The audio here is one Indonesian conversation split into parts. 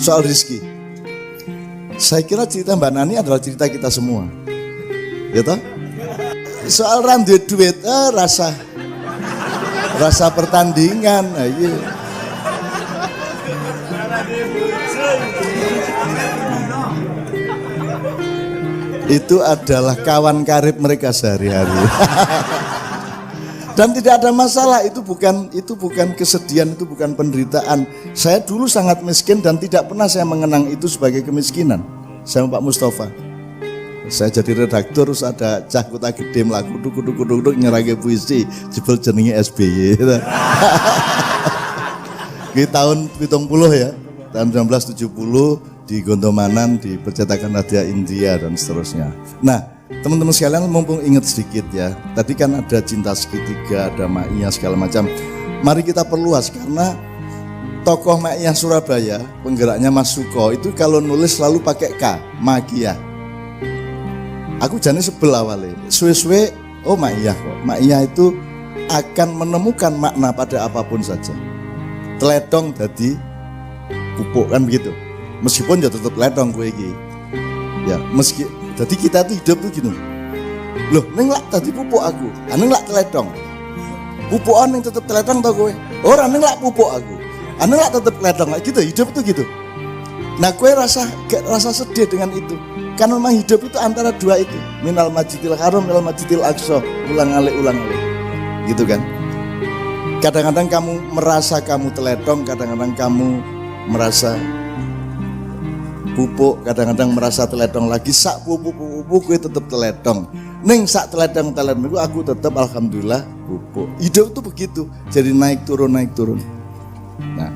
soal rezeki. Saya kira cerita Mbak Nani adalah cerita kita semua. Ya toh? Soal randu duit, rasa pertandingan. Iya. Itu adalah kawan karib mereka sehari-hari. Dan tidak ada masalah, itu bukan kesedihan, itu bukan penderitaan. Saya dulu sangat miskin dan tidak pernah saya mengenang itu sebagai kemiskinan. Saya Pak Mustafa. Saya jadi redaktur, terus ada cah kota gede mlaku kuduk nyerage puisi jebul jenenge SBY. Di tahun 70 ya, tahun 1970 di Gondomanan, di percetakan Radia India dan seterusnya. Nah, teman-teman sekalian mumpung ingat sedikit ya. Tadi kan ada cinta segitiga, ada Maiyah segala macam. Mari kita perluas karena tokoh Maiyah Surabaya, penggeraknya Mas Suko itu kalau nulis selalu pakai K, Makia. Aku jane sebel awalnya. Suwe-suwe, oh Maiyah kok. Maiyah itu akan menemukan makna pada apapun saja. Teledong jadi pupuk kan begitu. Meskipun ya tetap ledong gue iki. Ya, jadi kita tuh hidup tuh gini. Loh, neng lak tadi pupuk aku. Neng lak teledong. Pupukan neng tetap teledong tau gue. Orang neng lak pupuk aku. Neng lak tetap teledong gitu. Hidup tuh gitu. Nah, gue rasa sedih dengan itu. Karena memang hidup itu antara dua itu. Minal Masjidil Haram, minal Masjidil Aqsa. Ulang alik. Gitu kan. Kadang-kadang kamu merasa kamu teledong, kadang-kadang kamu merasa pupuk, kadang-kadang merasa teledong lagi. Sak pupuk gue tetap teledong. Neng sak teledong aku tetap alhamdulillah pupuk. Hidup itu begitu. Jadi naik turun. Nah,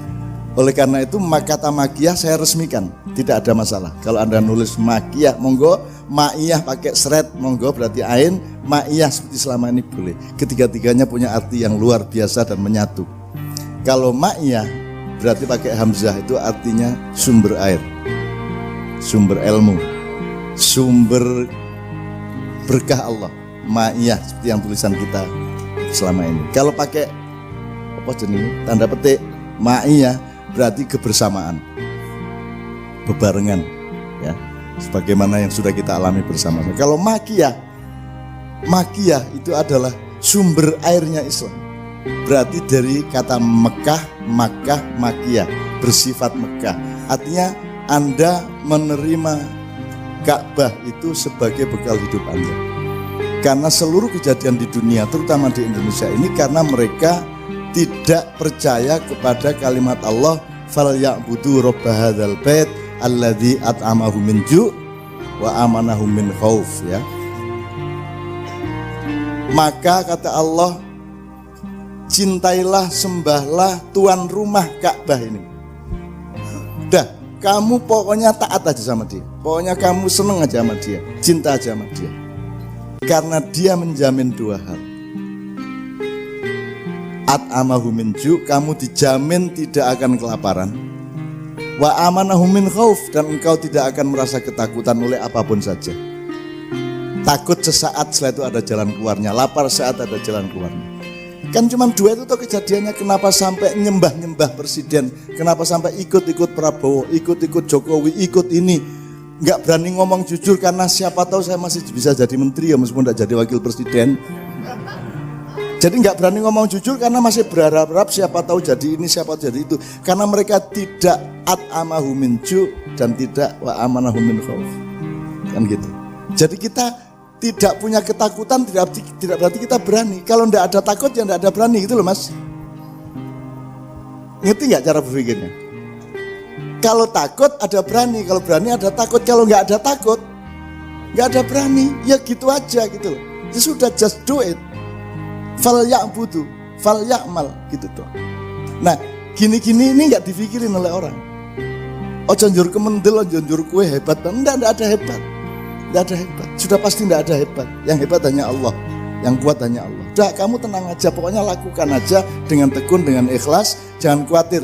oleh karena itu kata Makiyah saya resmikan, tidak ada masalah. Kalau Anda nulis Makiyah monggo, Maiyah pakai seret monggo, berarti ain, Maiyah seperti selama ini boleh. Ketiga-tiganya punya arti yang luar biasa dan menyatu. Kalau Maiyah berarti pakai hamzah, itu artinya sumber air, sumber ilmu, sumber berkah Allah. Maiyah seperti yang tulisan kita selama ini. Kalau pakai apa jenis tanda petik Maiyah berarti kebersamaan, bebarengan ya, sebagaimana yang sudah kita alami bersama. Kalau Makiyah itu adalah sumber airnya Islam. Berarti dari kata Mekah, Makkah, Makiyah, bersifat Mekah. Artinya Anda menerima Ka'bah itu sebagai bekal hidup Anda. Karena seluruh kejadian di dunia, terutama di Indonesia ini, karena mereka tidak percaya kepada kalimat Allah, falyabudu rabb hadzal bait alladzi at'amahum min ju' wa amanahum min khauf ya. Maka kata Allah, cintailah, sembahlah tuan rumah Ka'bah ini. Dah, kamu pokoknya taat aja sama dia. Pokoknya kamu seneng aja sama dia, cinta aja sama dia. Karena dia menjamin dua hal. At'amahum min ju', kamu dijamin tidak akan kelaparan. Wa amanahum min khauf, dan engkau tidak akan merasa ketakutan oleh apapun saja. Takut sesaat, setelah itu ada jalan keluarnya. Lapar saat ada jalan keluarnya. Kan cuma dua itu tuh kejadiannya. Kenapa sampai nyembah-nyembah presiden? Kenapa sampai ikut-ikut Prabowo, ikut-ikut Jokowi, ikut ini? Nggak berani ngomong jujur karena siapa tahu saya masih bisa jadi menteri ya, meskipun tidak jadi wakil presiden. Jadi nggak berani ngomong jujur karena masih berharap-harap siapa tahu jadi ini, siapa tahu jadi itu. Karena mereka tidak at'amahum min ju' dan tidak wa amanahum min khauf. Kan gitu. Jadi kita tidak punya ketakutan tidak berarti kita berani. Kalau tidak ada takut ya tidak ada berani, gitu loh Mas. Ngerti nggak cara berpikirnya? Kalau takut ada berani, kalau berani ada takut. Kalau nggak ada takut, nggak ada berani. Ya gitu aja gitu loh. Ya sudah, just do it. Fal ya'budu, fal ya'mal, gitu tuh. Nah, gini-gini ini nggak dipikirin oleh orang. Oh jonjur kemendel, jonjur kue hebat. Enggak ada hebat. Tidak ada hebat, sudah pasti tidak ada hebat. Yang hebat hanya Allah, yang kuat hanya Allah. Udah, kamu tenang aja, pokoknya lakukan aja dengan tekun, dengan ikhlas. Jangan khawatir,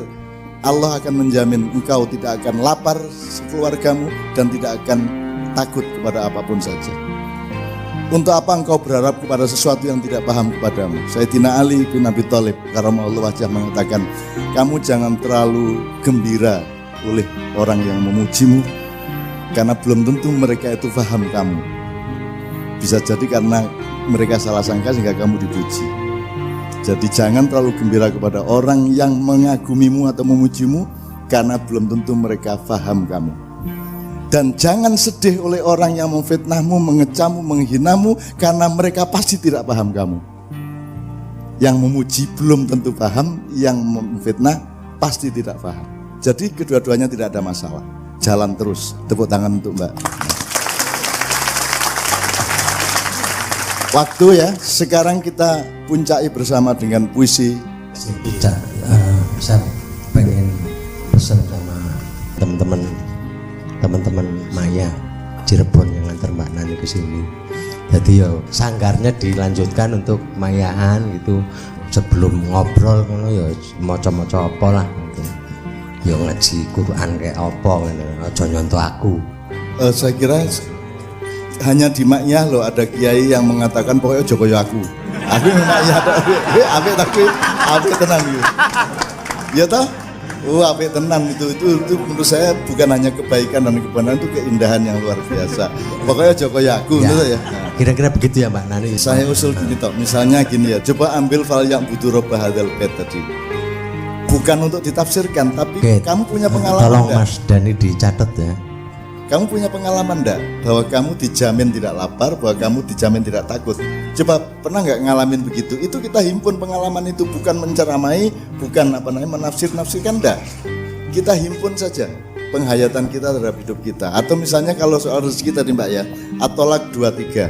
Allah akan menjamin engkau tidak akan lapar sekeluargamu dan tidak akan takut kepada apapun saja. Untuk apa engkau berharap kepada sesuatu yang tidak paham kepadamu? Sayyidina Ali bin Abi Thalib karramallahu wajhah mengatakan, kamu jangan terlalu gembira oleh orang yang memujimu, karena belum tentu mereka itu paham kamu. Bisa jadi karena mereka salah sangka sehingga kamu dipuji. Jadi jangan terlalu gembira kepada orang yang mengagumimu atau memujimu, karena belum tentu mereka paham kamu. Dan jangan sedih oleh orang yang memfitnahmu, mengecammu, menghinamu, karena mereka pasti tidak paham kamu. Yang memuji belum tentu paham, yang memfitnah pasti tidak paham. Jadi kedua-duanya tidak ada masalah. Jalan terus. Tepuk tangan untuk Mbak. Waktu ya, sekarang kita puncai bersama dengan puisi. Saya pengen pesan sama teman-teman Maya Cirebon yang nganter Mbak Nani ke sini. Jadi yo sanggarnya dilanjutkan untuk Mayaan gitu. Sebelum ngobrol ngono ya maca-maca apa lah gitu. Yo ngaji Quran kayak apa ngono, aja nyontoh aku. Saya kira hanya di Maknya loh ada kiai yang mengatakan pokoknya Jokowi aku. Aku Maknya tapi tenang gitu. Ya toh? Apik tenan itu menurut saya bukan hanya kebaikan dan kebenaran, itu keindahan yang luar biasa. Pokoknya Jokowi aku ya, menurut ya. Nah, kira-kira begitu ya Mbak Nani. Saya usul gini toh, misalnya gini ya, coba ambil fal yang butuh robbah hadzal bait tadi. Bukan untuk ditafsirkan, tapi kamu punya pengalaman. Tolong Mas Dani dicatat ya. Kamu punya pengalaman enggak bahwa kamu dijamin tidak lapar, bahwa kamu dijamin tidak takut? Coba pernah nggak ngalamin begitu? Itu kita himpun pengalaman itu, bukan menceramai, bukan menafsir-nafsirkan, enggak. Kita himpun saja penghayatan kita terhadap hidup kita. Atau misalnya kalau soal rezeki tadi Mbak ya, At-Tolak 23.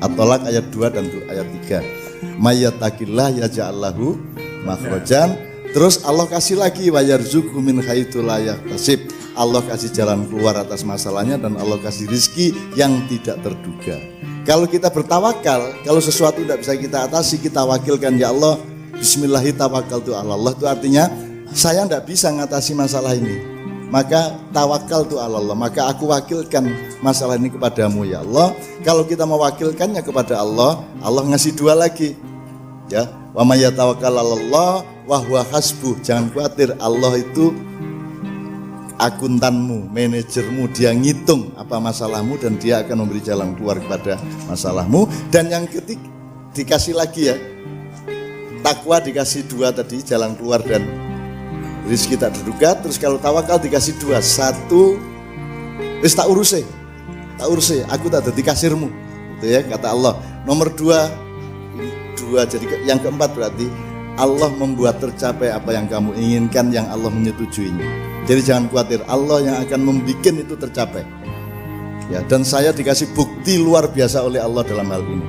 At-Tolak ayat 2 dan ayat 3. Mayyattaqillah yaj'allahu makhrajan. Terus Allah kasih lagi wa yarzuqhu min haitsu la yahtasib. Allah kasih jalan keluar atas masalahnya dan Allah kasih rizki yang tidak terduga. Kalau kita bertawakal, kalau sesuatu tidak bisa kita atasi, kita wakilkan, ya Allah, bismillahi tawakkaltu 'ala Allah. Itu artinya saya tidak bisa mengatasi masalah ini, maka tawakkaltu 'ala Allah, maka aku wakilkan masalah ini kepadamu ya Allah. Kalau kita mewakilkannya kepada Allah, Allah ngasih dua lagi, ya, wa may yatawakkal 'ala Allah wa huwa hasbuh. Jangan khawatir, Allah itu akuntanmu, manajermu, dia ngitung apa masalahmu dan dia akan memberi jalan keluar kepada masalahmu. Dan yang ketiga dikasih lagi ya, takwa dikasih dua tadi, jalan keluar dan rezeki tak terduga. Terus kalau tawakal dikasih dua, satu wis tak uruse, aku tak dadi kasirmu, gitu ya kata Allah. Nomor dua, jadi yang keempat berarti Allah membuat tercapai apa yang kamu inginkan, yang Allah menyetujuinya. Jadi jangan khawatir, Allah yang akan membuat itu tercapai. Ya, dan saya dikasih bukti luar biasa oleh Allah dalam hal ini,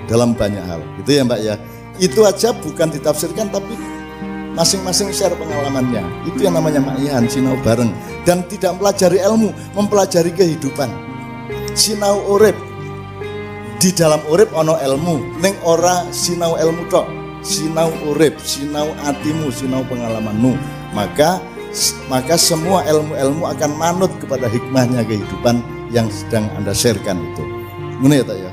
dalam banyak hal. Itu ya Mbak ya. Itu aja bukan ditafsirkan, tapi masing-masing share pengalamannya. Itu yang namanya Makyan, sinau bareng. Dan tidak mempelajari ilmu, mempelajari kehidupan. Sinau urip. Di dalam urip ono ilmu, ning ora sinau ilmu tok. Sinau urip, sinau atimu, sinau pengalamanmu. Maka semua ilmu-ilmu akan manut kepada hikmahnya kehidupan yang sedang Anda sharekan itu. Benar ya, tak ya?